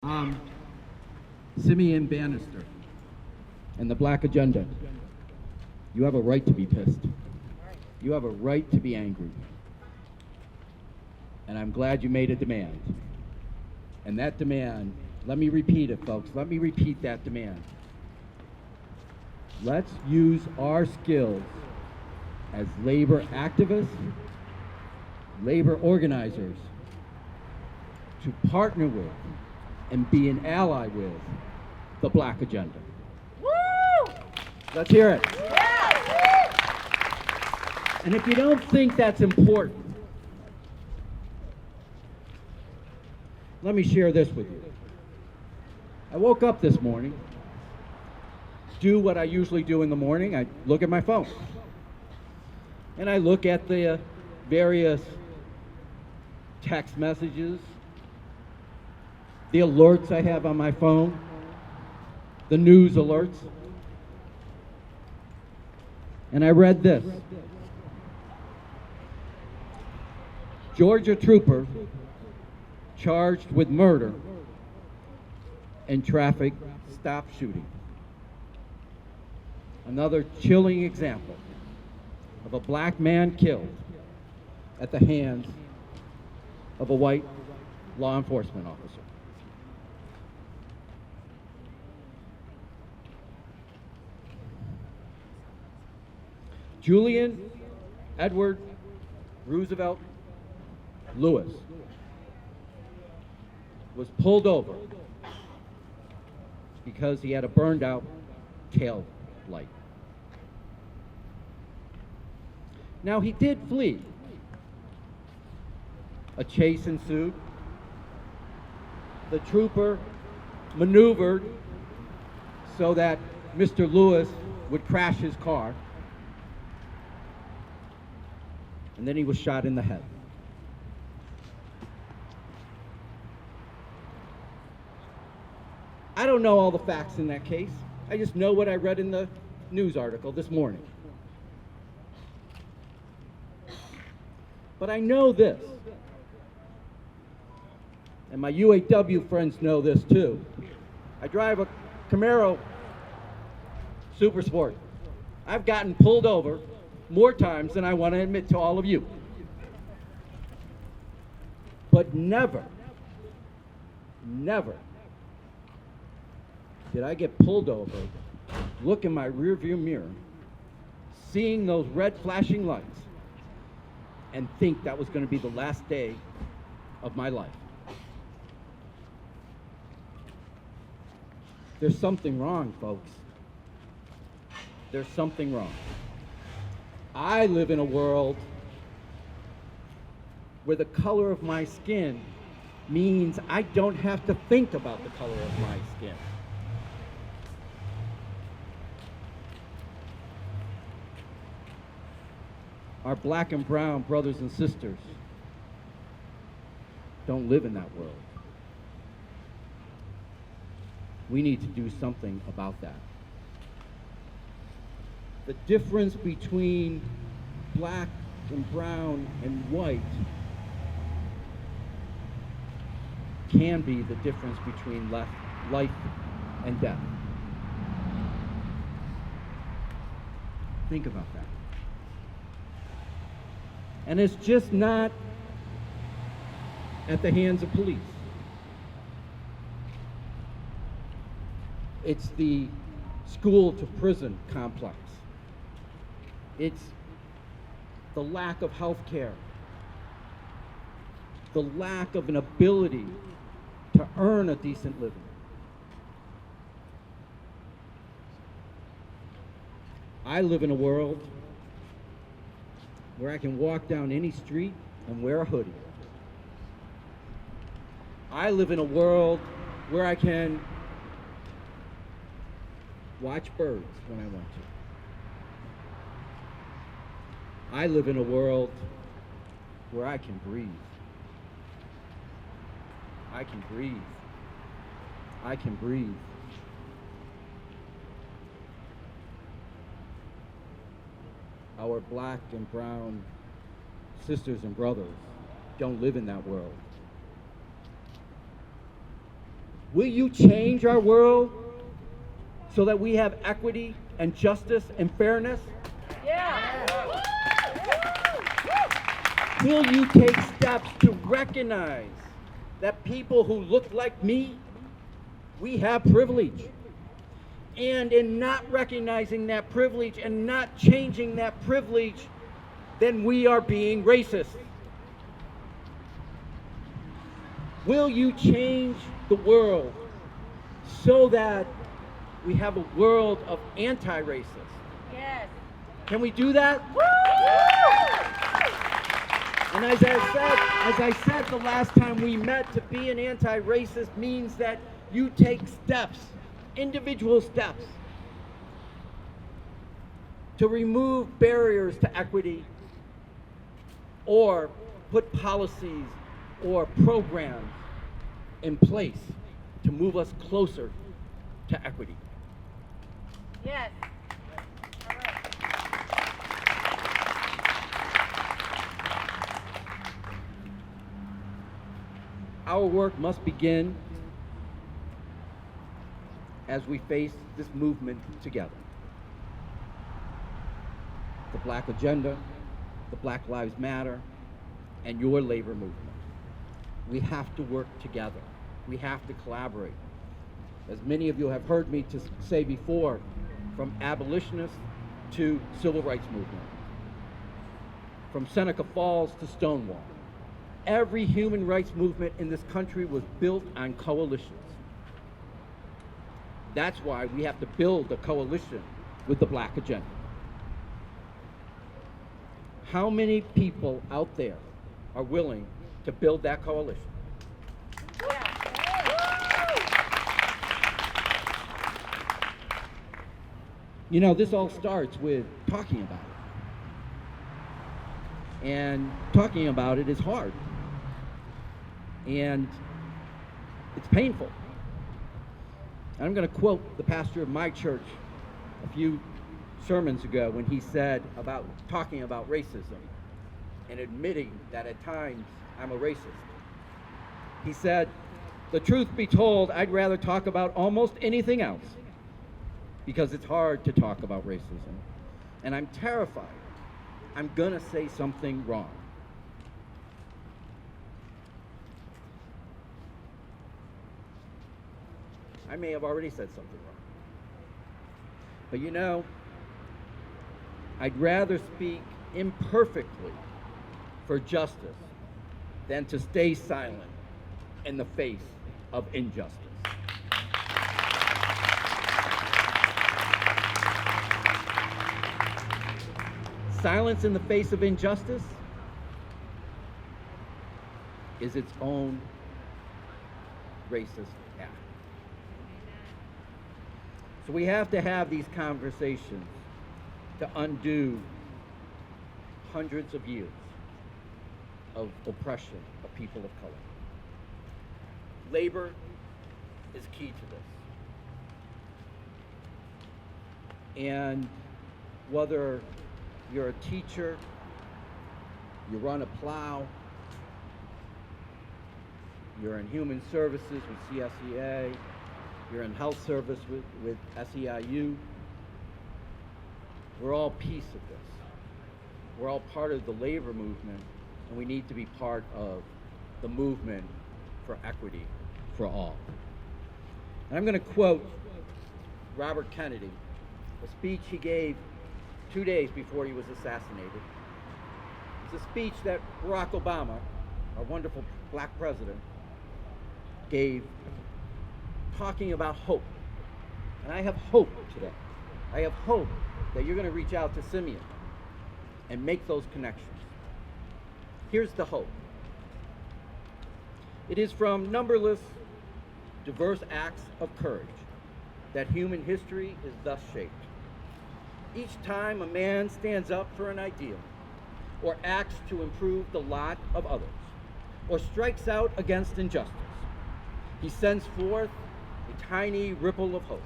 Um, Simeon Bannister and the Black Agenda. You have a right to be pissed. You have a right to be angry. And I'm glad you made a demand. And that demand, let me repeat it, folks. Let me repeat that demand. Let's use our skills as labor activists, labor organizers, to partner with and be an ally with the Black Agenda. Woo! Let's hear it. Yeah. And if you don't think that's important, let me share this with you. I woke up this morning, do what I usually do in the morning. I look at my phone. And I look at the various text messages, the alerts I have on my phone, the news alerts. And I read this. Georgia trooper charged with murder and traffic stop shooting. Another chilling example of a black man killed at the hands of a white law enforcement officer. Julian Edward Roosevelt Lewis was pulled over because he had a burned out tail light. Now he did flee. A chase ensued. The trooper maneuvered so that Mr. Lewis would crash his car. And then he was shot in the head. I don't know all the facts in that case. I just know what I read in the news article this morning. But I know this, and my UAW friends know this too. I drive a Camaro Super Sport. I've gotten pulled over more times than I want to admit to all of you. But never did I get pulled over, look in my rearview mirror, seeing those red flashing lights, and think that was going to be the last day of my life. There's something wrong, folks. There's something wrong. I live in a world where the color of my skin means I don't have to think about the color of my skin. Our black and brown brothers and sisters don't live in that world. We need to do something about that. The difference between black and brown and white can be the difference between life and death. Think about that. And it's just not at the hands of police. It's the school to prison complex. It's the lack of health care, the lack of an ability to earn a decent living. I live in a world where I can walk down any street and wear a hoodie. I live in a world where I can watch birds when I want to. I live in a world where I can breathe. I can breathe. I can breathe. Our black and brown sisters and brothers don't live in that world. Will you change our world so that we have equity and justice and fairness? Yeah. Will you take steps to recognize that people who look like me, we have privilege? And in not recognizing that privilege and not changing that privilege, then we are being racist. Will you change the world so that we have a world of anti-racists? Yes. Can we do that? And as I said the last time we met, to be an anti-racist means that you take steps, individual steps, to remove barriers to equity or put policies or programs in place to move us closer to equity. Yes. Our work must begin as we face this movement together. The Black Agenda, the Black Lives Matter, and your labor movement. We have to work together. We have to collaborate. As many of you have heard me say before, from abolitionists to civil rights movement, from Seneca Falls to Stonewall. Every human rights movement in this country was built on coalitions. That's why we have to build a coalition with the Black Agenda. How many people out there are willing to build that coalition? You know, this all starts with talking about it. And talking about it is hard. And it's painful. And I'm going to quote the pastor of my church a few sermons ago when he said about talking about racism and admitting that at times I'm a racist. He said, "The truth be told, I'd rather talk about almost anything else because it's hard to talk about racism. And I'm terrified I'm going to say something wrong." I may have already said something wrong. But you know, I'd rather speak imperfectly for justice than to stay silent in the face of injustice. Silence in the face of injustice is its own racist act. So we have to have these conversations to undo hundreds of years of oppression of people of color. Labor is key to this. And whether you're a teacher, you run a plow, you're in human services with CSEA, you're in health service with SEIU, we're all piece of this. We're all part of the labor movement, and we need to be part of the movement for equity for all. And I'm going to quote Robert Kennedy, a speech he gave 2 days before he was assassinated. It's a speech that Barack Obama, our wonderful black president, gave talking about hope. And I have hope today. I have hope that you're going to reach out to Simeon and make those connections. Here's the hope. It is from numberless diverse acts of courage that human history is thus shaped. Each time a man stands up for an ideal, or acts to improve the lot of others, or strikes out against injustice, he sends forth a tiny ripple of hope,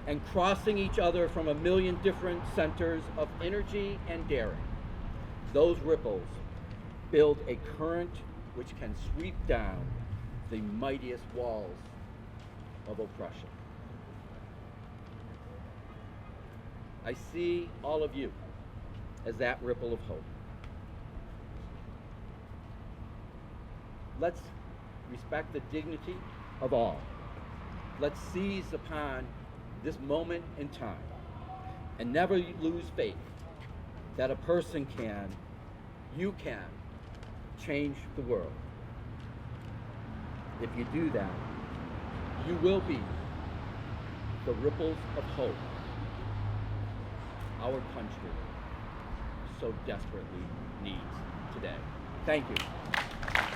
and crossing each other from a million different centers of energy and daring, those ripples build a current which can sweep down the mightiest walls of oppression. I see all of you as that ripple of hope. Let's respect the dignity of all. Let's seize upon this moment in time and never lose faith that a person can, you can, change the world. If you do that, you will be the ripples of hope our country so desperately needs today. Thank you.